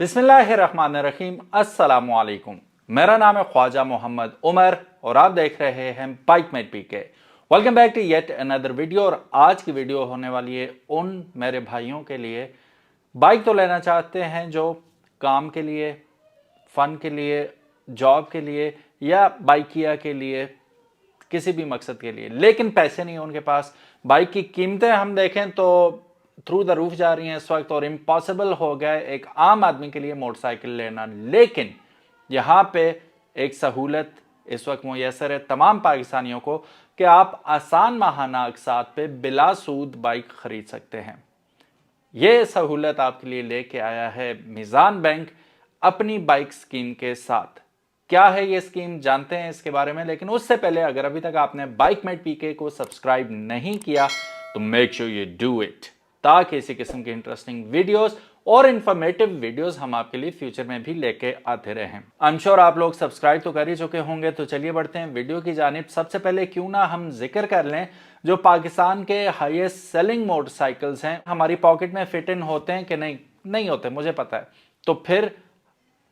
बिस्मिल्लाहिर्रहमानिर्रहीम। अस्सलामुअलैकुम। मेरा नाम है ख्वाजा मोहम्मद उमर और आप देख रहे हैं bike mate PK. Welcome back to yet another video. और आज की वीडियो होने वाली है उन मेरे भाइयों के लिए बाइक तो लेना चाहते हैं जो काम के लिए, फन के लिए, जॉब के लिए या बाइकिया के लिए, किसी भी मकसद के लिए, लेकिन पैसे नहीं है उनके पास। बाइक की कीमतें हम देखें तो थ्रू द रूफ जा रही हैं इस वक्त और इम्पॉसिबल हो गया है एक आम आदमी के लिए मोटरसाइकिल लेना। लेकिन यहां पे एक सहूलत इस वक्त मुयसर है तमाम पाकिस्तानियों को कि आप आसान माहाना अक़सात पे बिला सूद बाइक खरीद सकते हैं। यह सहूलत आपके लिए लेके आया है मीज़ान बैंक अपनी बाइक स्कीम के साथ। क्या है ये स्कीम, जानते हैं इसके बारे में। लेकिन उससे पहले अगर अभी तक आपने बाइक मेट पीके को सब्सक्राइब नहीं किया तो make sure you do it, ताकि इसी किस्म की इंटरेस्टिंग वीडियोस और इंफॉर्मेटिव वीडियोस हम आपके लिए फ्यूचर में भी लेके आते रहें। आई एम श्योर आप लोग सब्सक्राइब तो कर ही चुके होंगे। तो चलिए बढ़ते हैं वीडियो की जानिब। सबसे पहले क्यों ना हम जिक्र कर लें जो पाकिस्तान के हाईएस्ट सेलिंग मोटरसाइकिल्स हैं। हमारी पॉकेट में फिट इन होते हैं कि नहीं होते, मुझे पता है। तो फिर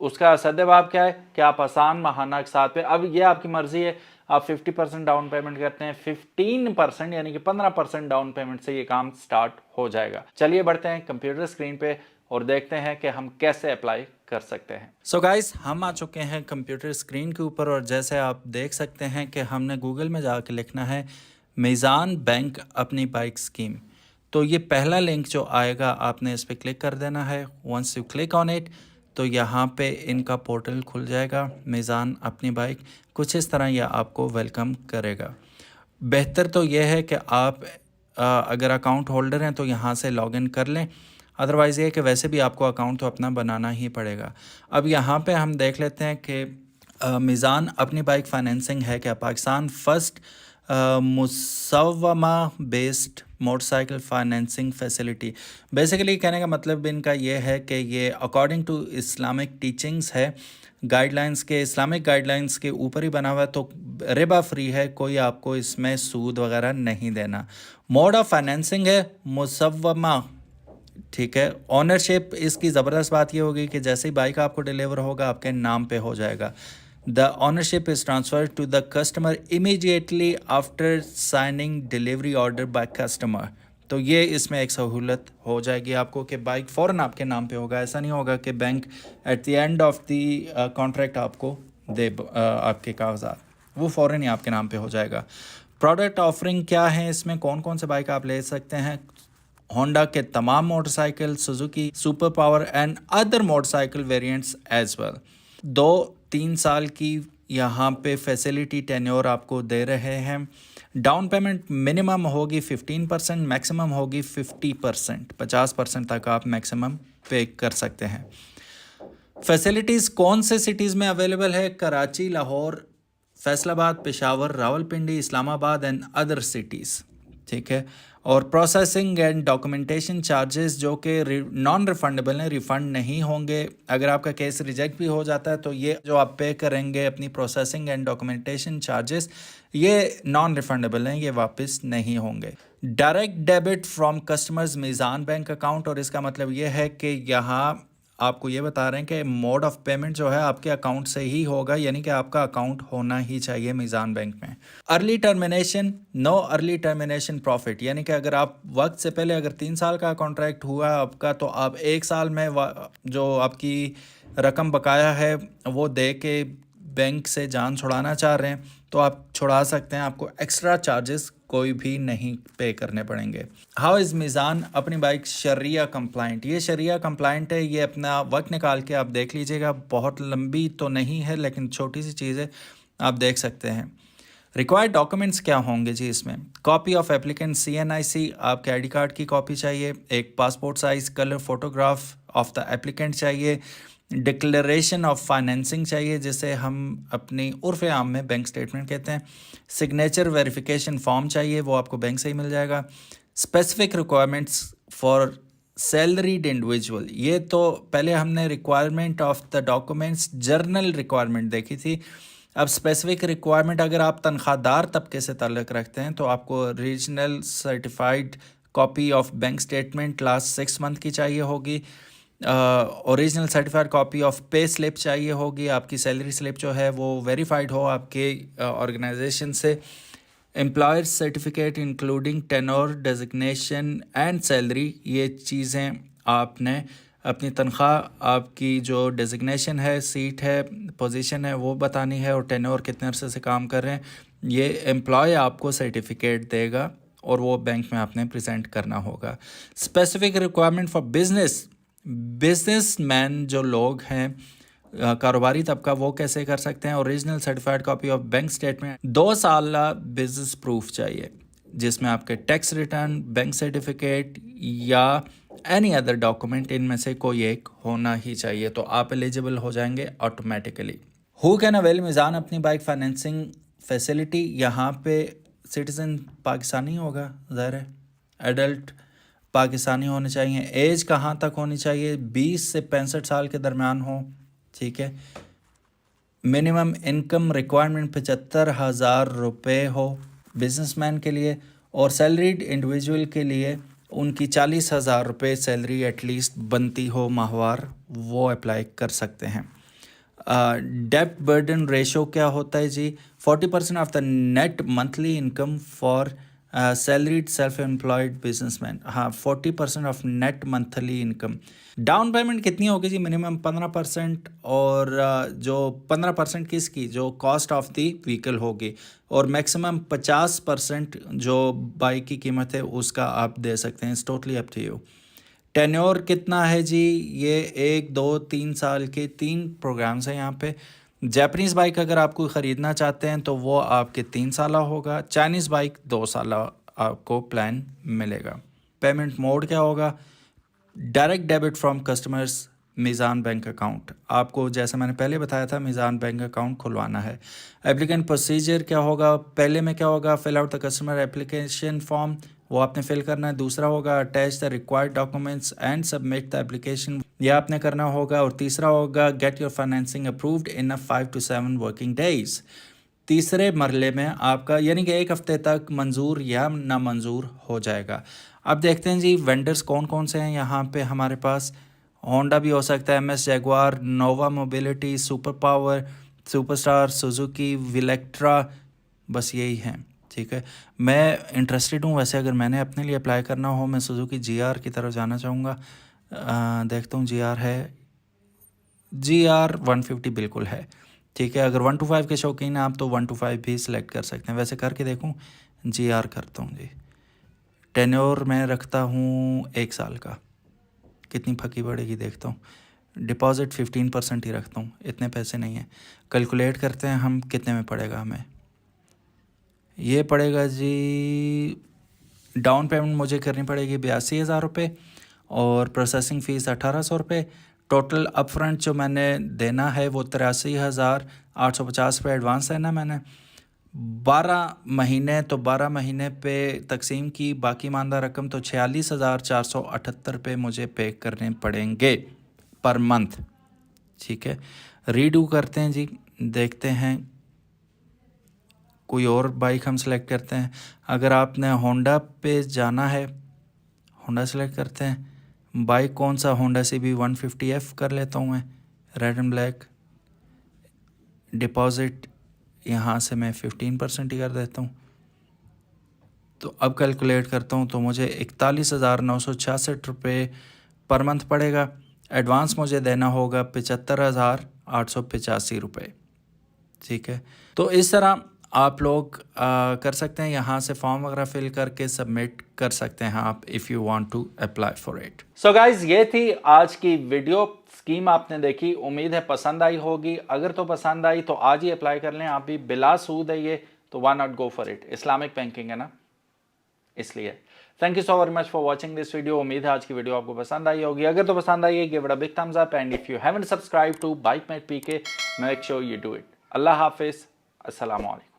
उसका सद्देबाब क्या है कि आप आसान माहाना के साथ पे, अब ये आपकी मर्जी है, आप 50% डाउन पेमेंट करते हैं, 15% यानी कि 15% डाउन पेमेंट से ये काम स्टार्ट हो जाएगा। चलिए बढ़ते हैं कंप्यूटर स्क्रीन पे और देखते हैं कि हम कैसे अप्लाई कर सकते हैं। सो गाइस, हम आ चुके हैं कंप्यूटर स्क्रीन के ऊपर और जैसे आप देख सकते हैं कि हमने गूगल में जाकर लिखना है मीज़ान बैंक अपनी बाइक स्कीम। तो ये पहला लिंक जो आएगा आपने इस पर क्लिक कर देना है। Once you click on it तो यहाँ पे इनका पोर्टल खुल जाएगा, मीज़ान अपनी बाइक। कुछ इस तरह यह आपको वेलकम करेगा। बेहतर तो यह है कि आप अगर अकाउंट होल्डर हैं तो यहाँ से लॉगिन कर लें, अदरवाइज़ ये कि वैसे भी आपको अकाउंट तो अपना बनाना ही पड़ेगा। अब यहाँ पे हम देख लेते हैं कि मीज़ान अपनी बाइक फाइनेंसिंग है क्या पाकिस्तान फर्स्ट मुसव्वमा based motorcycle financing facility. Basically कहने का मतलब इनका ये है कि ये अकॉर्डिंग टू इस्लामिक टीचिंग्स है, गाइडलाइंस के, इस्लामिक गाइडलाइंस के ऊपर ही बना हुआ है। तो रिबा फ्री है, कोई आपको इसमें सूद वगैरह नहीं देना। मोड ऑफ फाइनेंसिंग है मुसव्वमा, ठीक है। ऑनरशिप इसकी ज़बरदस्त बात ये होगी कि जैसे ही बाइक आपको डिलीवर होगा आपके नाम पे हो जाएगा। The ownership is transferred to the customer immediately after signing delivery order by customer। तो ये इसमें एक सहूलत हो जाएगी आपको कि बाइक फ़ौरन आपके नाम पे होगा। ऐसा नहीं होगा कि bank at the end of the contract आपको दे आपके कागजात, वो फ़ौरन ही आपके नाम पे हो जाएगा। प्रोडक्ट ऑफरिंग क्या है इसमें, कौन कौन से बाइक आप ले सकते हैं? होंडा के तमाम motorcycle, Suzuki super power and other motorcycle variants as well. 2-3 साल की यहाँ पे फैसिलिटी टेन्योर आपको दे रहे हैं। डाउन पेमेंट मिनिमम होगी 15%, मैक्सिमम होगी 50%, 50% तक आप मैक्सिमम पे कर सकते हैं। फैसिलिटीज़ कौन से सिटीज़ में अवेलेबल है? Karachi, Lahore, Faisalabad, Peshawar, Rawalpindi, Islamabad and other cities, ठीक है। और प्रोसेसिंग एंड डॉक्यूमेंटेशन चार्जेस जो कि नॉन रिफंडेबल हैं, रिफ़ंड नहीं होंगे। अगर आपका केस रिजेक्ट भी हो जाता है तो ये जो आप पे करेंगे अपनी प्रोसेसिंग एंड डॉक्यूमेंटेशन चार्जेस, ये नॉन रिफंडेबल हैं, ये वापस नहीं होंगे। Direct debit from customers Meezan bank account, और इसका मतलब ये है कि यहाँ आपको ये बता रहे हैं कि मोड ऑफ पेमेंट जो है आपके अकाउंट से ही होगा, यानी कि आपका अकाउंट होना ही चाहिए मीज़ान बैंक में। Early termination, know early termination profit, यानी कि अगर आप वक्त से पहले, अगर 3 साल का कॉन्ट्रैक्ट हुआ है आपका, तो आप 1 साल में जो आपकी रकम बकाया है वो दे के बैंक से जान छुड़ाना चाह रहे हैं तो आप छुड़ा सकते हैं। आपको एक्स्ट्रा चार्जेस कोई भी नहीं पे करने पड़ेंगे। हाउ इज़ मीज़ान अपनी बाइक शरिया कंप्लाइंट? ये शरिया कंप्लाइंट है, ये अपना वक्त निकाल के आप देख लीजिएगा। बहुत लंबी तो नहीं है लेकिन छोटी सी चीज़ है, आप देख सकते हैं। रिक्वायर्ड डॉक्यूमेंट्स क्या होंगे जी इसमें? कॉपी ऑफ एप्लीकेंट CNIC, आपके आईडी कार्ड की कॉपी चाहिए। एक passport size colour photograph of the applicant चाहिए। डिक्लेरेशन ऑफ फाइनेंसिंग चाहिए, जिसे हम अपनी उर्फ़ आम में बैंक स्टेटमेंट कहते हैं। सिग्नेचर वेरिफिकेशन फॉर्म चाहिए, वो आपको बैंक से ही मिल जाएगा। Specific requirements for salaried individual, ये तो पहले हमने requirement of the documents journal requirement देखी थी। अब स्पेसिफिक रिक्वायरमेंट, अगर आप तनख्वाहदार तबके से ताल्लुक़ रखते हैं तो आपको regional certified copy of bank statement last 6 month की चाहिए होगी। Original certified copy of pay slip चाहिए होगी, आपकी सैलरी स्लिप जो है वो वेरीफाइड हो आपके ऑर्गेनाइजेशन से। Employer certificate including tenure designation and salary, ये चीज़ें आपने अपनी तनख्वाह, आपकी जो डेजिग्नेशन है, सीट है, पोजीशन है, वो बतानी है, और टेनोर कितने अरसे से काम कर रहे हैं, ये एम्प्लॉय आपको सर्टिफिकेट देगा और वो बैंक में आपने प्रेजेंट करना होगा। स्पेसिफिक रिक्वायरमेंट फॉर बिजनेसमैन जो लोग हैं, कारोबारी तबका, वो कैसे कर सकते हैं? Original certified copy of bank statement, 2 साल बिजनेस प्रूफ चाहिए जिसमें आपके टैक्स रिटर्न, बैंक सर्टिफिकेट या एनी अदर डॉक्यूमेंट, इनमें से कोई एक होना ही चाहिए, तो आप एलिजिबल हो जाएंगे ऑटोमेटिकली। हु कैन अवेल मीज़ान अपनी बाइक फाइनेंसिंग फैसिलिटी? यहाँ पे सिटीज़न पाकिस्तानी होगा, ज़ाहिर है, एडल्ट पाकिस्तानी होने चाहिए। एज कहाँ तक होनी चाहिए? 20 से 65 साल के दरमियान हो, ठीक है। मिनिमम इनकम रिक्वायरमेंट 75,000 रुपये हो बिजनेसमैन के लिए, और सैलरीड इंडिविजुअल के लिए उनकी 40,000 रुपये सैलरी एटलीस्ट बनती हो माहवार, वो अप्लाई कर सकते हैं। डेब्ट बर्डन रेशो क्या होता है जी? 40% of the net monthly income for salaried self employed businessman. हाँ, 40% of net monthly income. Down payment कितनी होगी जी? मिनिमम 15%, और जो 15% किसकी? जो कॉस्ट ऑफ द व्हीकल होगी, और मैक्सिमम 50% जो बाइक की कीमत है उसका आप दे सकते हैं। It's totally up to you. Tenure कितना है जी? ये 1, 2, 3 साल के 3 प्रोग्राम्स हैं यहाँ पे। जैपनीज़ बाइक अगर आपको ख़रीदना चाहते हैं तो वो आपके 3 साल होगा। चाइनीज़ बाइक 2 साल आपको प्लान मिलेगा। पेमेंट मोड क्या होगा? Direct debit from customers Meezan bank account. आपको जैसे मैंने पहले बताया था, मीज़ान बैंक अकाउंट खुलवाना है। एप्लीकेंट प्रोसीजर क्या होगा? पहले में क्या होगा? Fill out the customer application form, वो आपने फिल करना है। दूसरा होगा attach the required documents and submit the application, यह आपने करना होगा। और तीसरा होगा get your financing approved in 5 to 7 working days. तीसरे मरले में आपका यानी कि 1 हफ्ते तक मंजूर या ना मंजूर हो जाएगा। अब देखते हैं जी वेंडर्स कौन कौन से हैं यहाँ पे हमारे पास। होंडा भी हो सकता है, MS Jaguar, Nova Mobility, super power, superstar, Suzuki, Vlektra, बस यही हैं, ठीक है। मैं इंटरेस्टेड हूँ वैसे, अगर मैंने अपने लिए अप्लाई करना हो, मैं सुजुकी GR की तरफ जाना चाहूँगा। देखता हूँ GR है, GR 150 बिल्कुल है, ठीक है। अगर 1 to 5 के शौकीन हैं आप तो 1 to 5 भी सिलेक्ट कर सकते हैं। वैसे करके देखूँ, GR करता हूँ जी। टेन्योर मैं रखता हूँ 1 साल का, कितनी फकी पड़ेगी देखता हूँ। डिपॉजिट 15% ही रखता हूँ, इतने पैसे नहीं हैं। कैलकुलेट करते हैं हम कितने में पड़ेगा हमें। ये पड़ेगा जी, डाउन पेमेंट मुझे करनी पड़ेगी 82,000 रुपये, और प्रोसेसिंग फ़ीस 1,800 रुपये। टोटल अपफ्रंट जो मैंने देना है वो 83,850 रुपये एडवांस है ना मैंने। 12 महीने, तो 12 महीने पे तकसीम की बाकी मानदा रकम, तो 46,478 रुपये मुझे पे करने पड़ेंगे पर मंथ, ठीक है। रीडू करते हैं जी, देखते हैं कोई और बाइक हम सेलेक्ट करते हैं। अगर आपने होंडा पे जाना है, होंडा सेलेक्ट करते हैं। बाइक कौन सा? होंडा CB 150F कर लेता हूँ मैं, रेड एंड ब्लैक। डिपॉजिट यहाँ से मैं 15% ही कर देता हूँ। तो अब कैलकुलेट करता हूँ तो मुझे 41,966 रुपये पर मंथ पड़ेगा। एडवांस मुझे देना होगा 75,885 रुपये, ठीक है। तो इस तरह आप लोग कर सकते हैं, यहाँ से फॉर्म वगैरह फिल करके सबमिट कर सकते हैं आप, if you want to apply for it. So guys, ये थी आज की वीडियो। स्कीम आपने देखी, उम्मीद है पसंद आई होगी। अगर तो पसंद आई तो आज ही अप्लाई कर लें, आप भी बिला सूद है ये, तो why not go for it. Islamic banking है ना, इसलिए। Thank you so very much for watching this video. उम्मीद है आज की वीडियो आपको पसंद आई होगी। अगर तो पसंद आई है, give it a big thumbs up, and if you haven't subscribe to bike mate PK, make sure you do it. अल्लाह हाफिज, अस्सलाम वालेकुम।